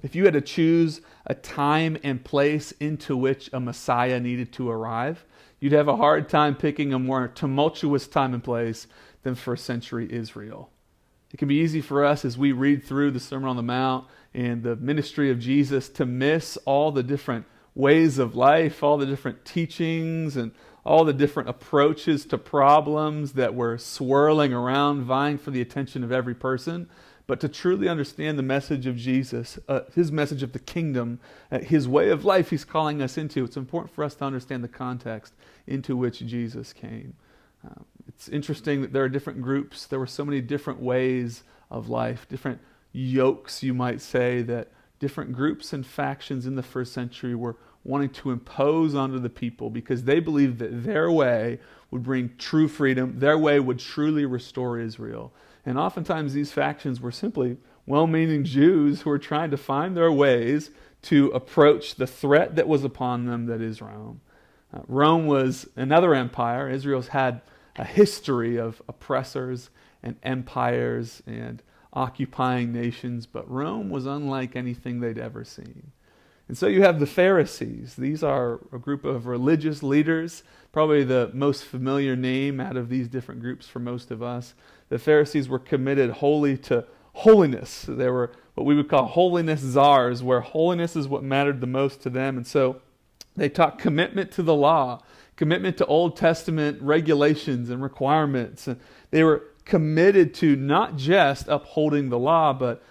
If you had to choose a time and place into which a Messiah needed to arrive, you'd have a hard time picking a more tumultuous time and place than first century Israel. It can be easy for us as we read through the Sermon on the Mount and the ministry of Jesus to miss all the different ways of life, all the different teachings, and all the different approaches to problems that were swirling around, vying for the attention of every person. But to truly understand the message of Jesus, his message of the kingdom, his way of life he's calling us into, it's important for us to understand the context into which Jesus came. It's interesting that there are different groups. There were so many different ways of life, different yokes, you might say, that different groups and factions in the first century were wanting to impose onto the people because they believed that their way would bring true freedom, their way would truly restore Israel. And oftentimes these factions were simply well-meaning Jews who were trying to find their ways to approach the threat that was upon them, that is Rome. Rome was another empire. Israel's had a history of oppressors and empires and occupying nations, but Rome was unlike anything they'd ever seen. And so you have the Pharisees. These are a group of religious leaders, probably the most familiar name out of these different groups for most of us. The Pharisees were committed wholly to holiness. They were what we would call holiness czars, where holiness is what mattered the most to them. And so they taught commitment to the law, commitment to Old Testament regulations and requirements. And they were committed to not just upholding the law, but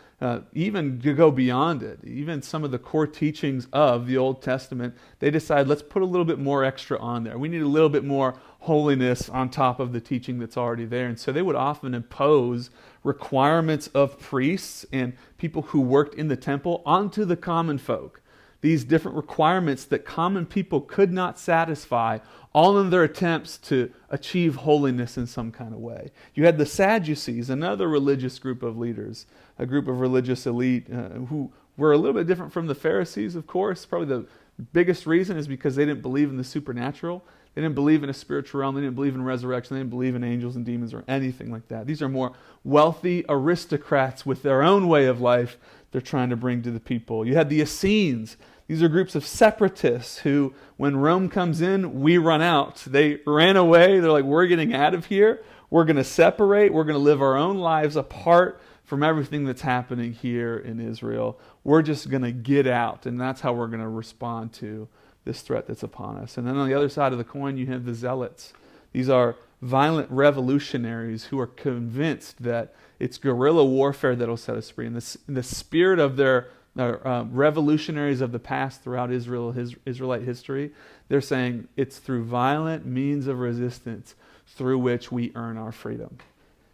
even to go beyond it. Even some of the core teachings of the Old Testament, they decided, let's put a little bit more extra on there. We need a little bit more holiness on top of the teaching that's already there. And so they would often impose requirements of priests and people who worked in the temple onto the common folk. These different requirements that common people could not satisfy, all in their attempts to achieve holiness in some kind of way. You had the Sadducees, another religious group of leaders, a group of religious elite who were a little bit different from the Pharisees, of course. Probably the biggest reason is because they didn't believe in the supernatural. They didn't believe in a spiritual realm. They didn't believe in resurrection. They didn't believe in angels and demons or anything like that. These are more wealthy aristocrats with their own way of life they're trying to bring to the people. You had the Essenes. These are groups of separatists who, when Rome comes in, we run out. They ran away. They're like, we're getting out of here. We're going to separate. We're going to live our own lives apart from everything that's happening here in Israel. We're just going to get out, and that's how we're going to respond to this threat that's upon us. And then on the other side of the coin, you have the Zealots. These are violent revolutionaries who are convinced that it's guerrilla warfare that will set us free. In the spirit of their revolutionaries of the past throughout Israelite history, they're saying it's through violent means of resistance through which we earn our freedom.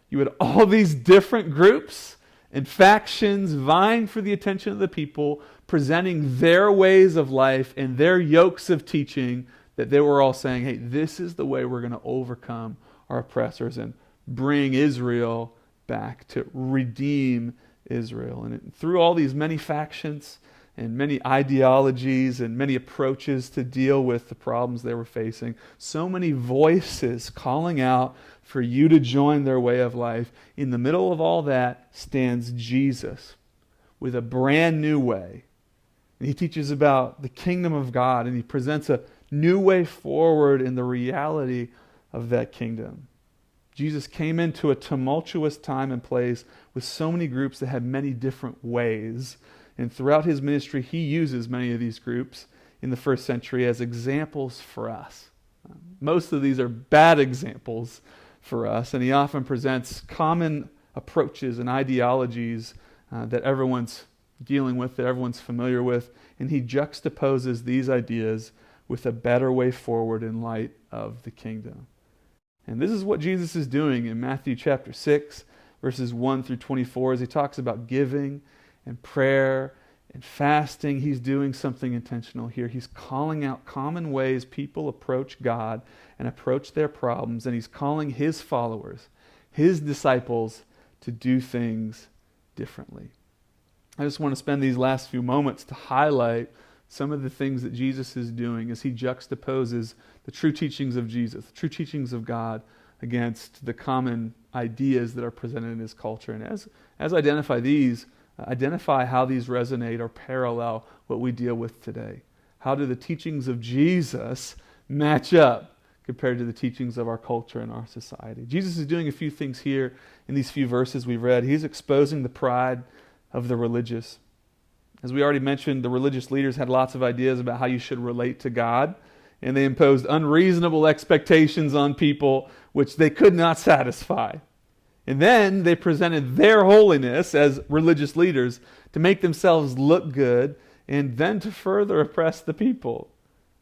You had all these different groups and factions vying for the attention of the people, presenting their ways of life and their yokes of teaching, that they were all saying, hey, this is the way we're going to overcome our oppressors and bring Israel back, to redeem Israel. And through all these many factions and many ideologies and many approaches to deal with the problems they were facing, so many voices calling out for you to join their way of life. In the middle of all that stands Jesus with a brand new way. And he teaches about the kingdom of God, and he presents a new way forward in the reality of that kingdom. Jesus came into a tumultuous time and place with so many groups that had many different ways. And throughout his ministry, he uses many of these groups in the first century as examples for us. Most of these are bad examples for us, and he often presents common approaches and ideologies that everyone's dealing with, that everyone's familiar with, and he juxtaposes these ideas with a better way forward in light of the kingdom. And this is what Jesus is doing in Matthew chapter 6, verses 1 through 24, as he talks about giving and prayer and fasting. He's doing something intentional here. He's calling out common ways people approach God and approach their problems, and he's calling his followers, his disciples, to do things differently. I just want to spend these last few moments to highlight some of the things that Jesus is doing as he juxtaposes the true teachings of Jesus, the true teachings of God, against the common ideas that are presented in his culture. And as I identify these, Identify how these resonate or parallel what we deal with today. How do the teachings of Jesus match up compared to the teachings of our culture and our society? Jesus is doing a few things here in these few verses we've read. He's exposing the pride of the religious. As we already mentioned, the religious leaders had lots of ideas about how you should relate to God, and they imposed unreasonable expectations on people which they could not satisfy. And then they presented their holiness as religious leaders to make themselves look good and then to further oppress the people.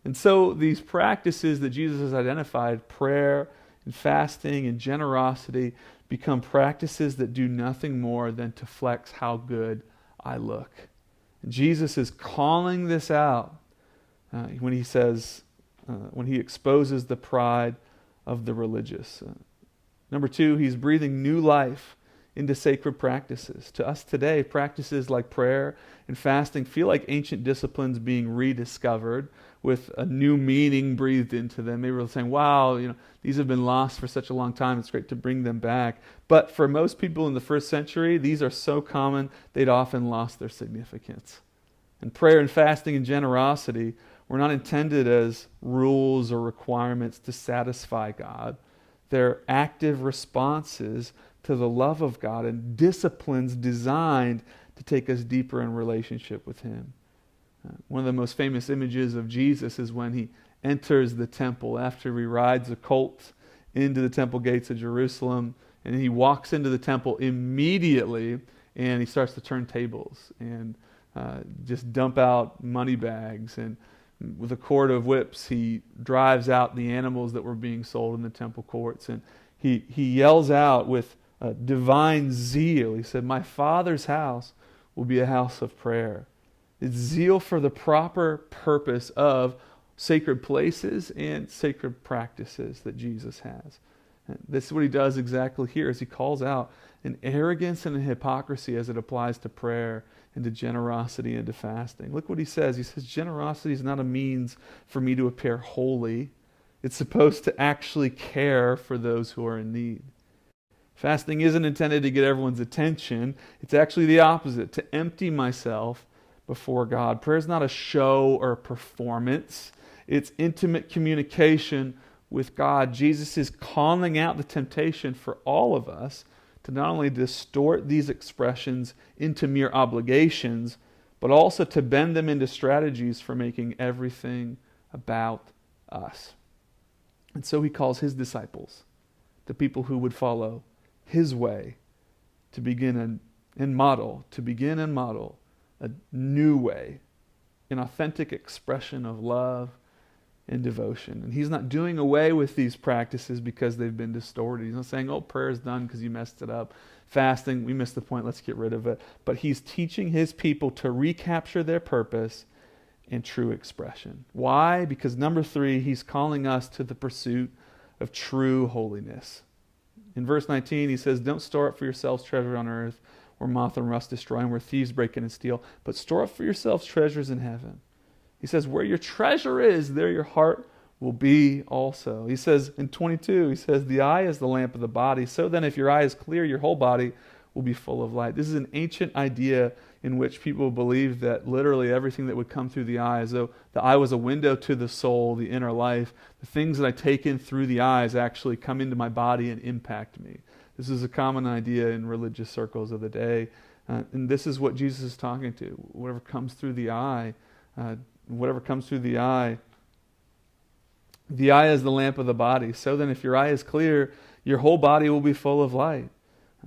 And so these practices that Jesus has identified, prayer and fasting and generosity, become practices that do nothing more than to flex how good I look. And Jesus is calling this out when he says, when he exposes the pride of the religious. Number two, he's breathing new life into sacred practices. To us today, practices like prayer and fasting feel like ancient disciplines being rediscovered with a new meaning breathed into them. Maybe we're saying, wow, these have been lost for such a long time. It's great to bring them back. But for most people in the first century, these are so common, they'd often lost their significance. And prayer and fasting and generosity were not intended as rules or requirements to satisfy God. They're active responses to the love of God and disciplines designed to take us deeper in relationship with Him. One of the most famous images of Jesus is when he enters the temple after he rides a colt into the temple gates of Jerusalem, and he walks into the temple immediately and he starts to turn tables and just dump out money bags, and with a cord of whips he drives out the animals that were being sold in the temple courts, and he yells out with divine zeal. He said, "My Father's house will be a house of prayer." It's zeal for the proper purpose of sacred places and sacred practices that Jesus has. And this is what he does exactly here, as he calls out an arrogance and a hypocrisy as it applies to prayer and to generosity and to fasting. Look what he says. He says, generosity is not a means for me to appear holy. It's supposed to actually care for those who are in need. Fasting isn't intended to get everyone's attention. It's actually the opposite, to empty myself before God. Prayer is not a show or a performance. It's intimate communication with God. Jesus is calling out the temptation for all of us to not only distort these expressions into mere obligations, but also to bend them into strategies for making everything about us. And so he calls his disciples, the people who would follow his way, to begin and model a new way, an authentic expression of love and devotion. And he's not doing away with these practices because they've been distorted. He's not saying, oh, prayer's done because you messed it up. Fasting, we missed the point, let's get rid of it. But he's teaching his people to recapture their purpose and true expression. Why? Because number 3, he's calling us to the pursuit of true holiness. In verse 19, he says, don't store up for yourselves treasure on earth, where moth and rust destroy, and where thieves break in and steal, but store up for yourselves treasures in heaven. He says, where your treasure is, there your heart will be also. He says in 22, he says, the eye is the lamp of the body. So then if your eye is clear, your whole body will be full of light. This is an ancient idea in which people believed that literally everything that would come through the eye, as though the eye was a window to the soul, the inner life, the things that I take in through the eyes actually come into my body and impact me. This is a common idea in religious circles of the day. And this is what Jesus is talking to. Whatever comes through the eye, the eye is the lamp of the body. So then if your eye is clear, your whole body will be full of light.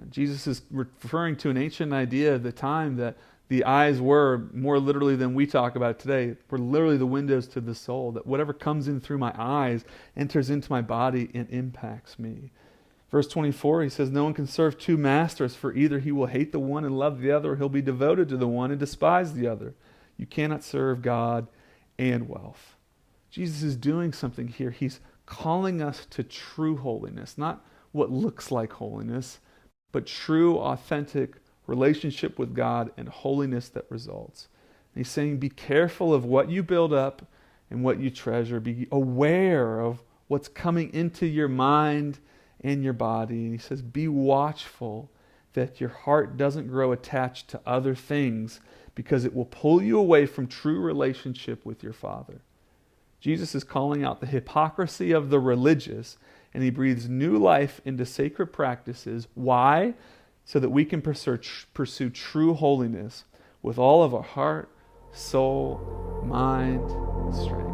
Jesus is referring to an ancient idea of the time that the eyes were, more literally than we talk about it today, were literally the windows to the soul, that whatever comes in through my eyes enters into my body and impacts me. Verse 24, he says, no one can serve 2 masters, for either he will hate the one and love the other, or he'll be devoted to the one and despise the other. You cannot serve God and wealth. Jesus is doing something here. He's calling us to true holiness, not what looks like holiness, but true, authentic relationship with God and holiness that results. And he's saying, be careful of what you build up and what you treasure. Be aware of what's coming into your mind and your body. And he says, be watchful that your heart doesn't grow attached to other things, because it will pull you away from true relationship with your Father. Jesus is calling out the hypocrisy of the religious, and he breathes new life into sacred practices. Why? So that we can pursue true holiness with all of our heart, soul, mind, and strength.